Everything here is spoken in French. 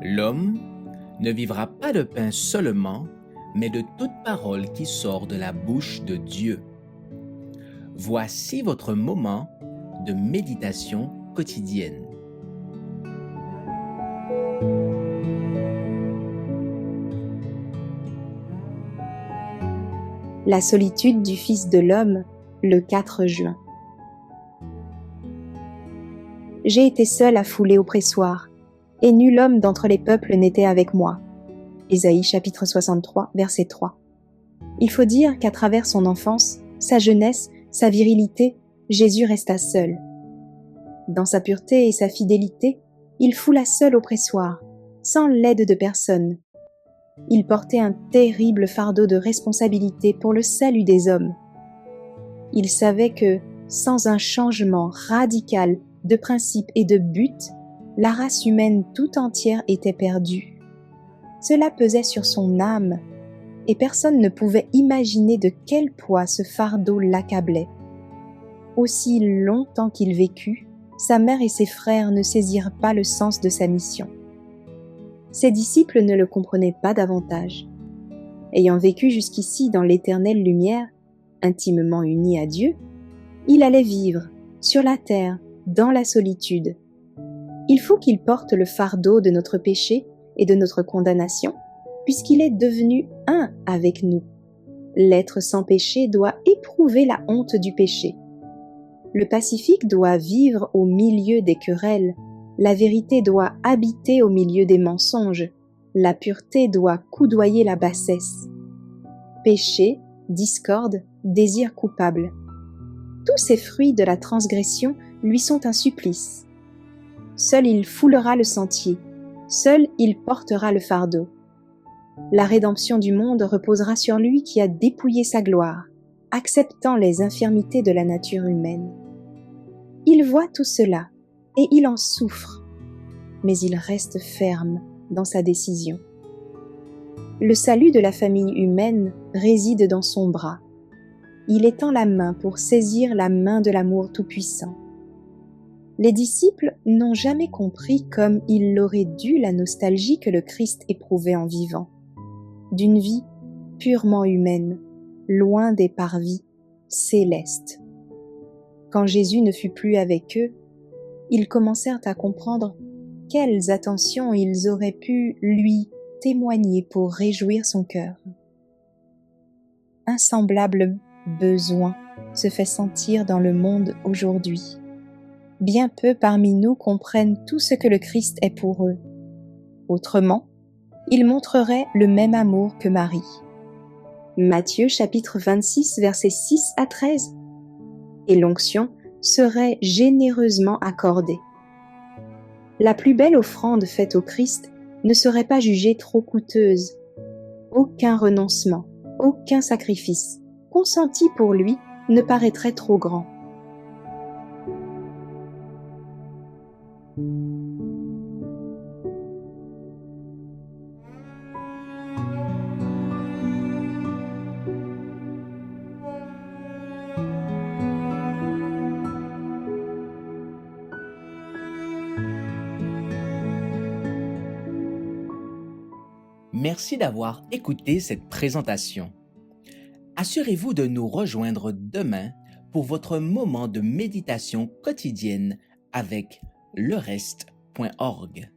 L'homme ne vivra pas de pain seulement, mais de toute parole qui sort de la bouche de Dieu. Voici votre moment de méditation quotidienne. La solitude du Fils de l'homme, le 4 juin. J'ai été seul à fouler au pressoir, et nul homme d'entre les peuples n'était avec moi. Ésaïe chapitre 63, verset 3. Il faut dire qu'à travers son enfance, sa jeunesse, sa virilité, Jésus resta seul. Dans sa pureté et sa fidélité, il foula seul au pressoir, sans l'aide de personne. Il portait un terrible fardeau de responsabilité pour le salut des hommes. Il savait que, sans un changement radical de principe et de but, la race humaine tout entière était perdue. Cela pesait sur son âme, et personne ne pouvait imaginer de quel poids ce fardeau l'accablait. Aussi longtemps qu'il vécut, sa mère et ses frères ne saisirent pas le sens de sa mission. Ses disciples ne le comprenaient pas davantage. Ayant vécu jusqu'ici dans l'éternelle lumière, intimement uni à Dieu, il allait vivre, sur la terre, dans la solitude. Il faut qu'il porte le fardeau de notre péché et de notre condamnation, puisqu'il est devenu un avec nous. L'être sans péché doit éprouver la honte du péché. Le pacifique doit vivre au milieu des querelles. La vérité doit habiter au milieu des mensonges. La pureté doit coudoyer la bassesse. Péché, discorde, désir coupable. Tous ces fruits de la transgression lui sont un supplice. Seul il foulera le sentier. Seul il portera le fardeau. La rédemption du monde reposera sur lui qui a dépouillé sa gloire, acceptant les infirmités de la nature humaine. Il voit tout cela, et il en souffre, mais il reste ferme dans sa décision. Le salut de la famille humaine réside dans son bras. Il étend la main pour saisir la main de l'amour tout-puissant. Les disciples n'ont jamais compris comme il l'aurait dû la nostalgie que le Christ éprouvait en vivant, d'une vie purement humaine, loin des parvis célestes. Quand Jésus ne fut plus avec eux, ils commencèrent à comprendre quelles attentions ils auraient pu lui témoigner pour réjouir son cœur. Un semblable besoin se fait sentir dans le monde aujourd'hui. Bien peu parmi nous comprennent tout ce que le Christ est pour eux. Autrement, ils montreraient le même amour que Marie. Matthieu chapitre 26 versets 6 à 13. Et l'onction serait généreusement accordée. La plus belle offrande faite au Christ ne serait pas jugée trop coûteuse. Aucun renoncement, aucun sacrifice consenti pour lui ne paraîtrait trop grand. Merci d'avoir écouté cette présentation. Assurez-vous de nous rejoindre demain pour votre moment de méditation quotidienne avec lereste.org.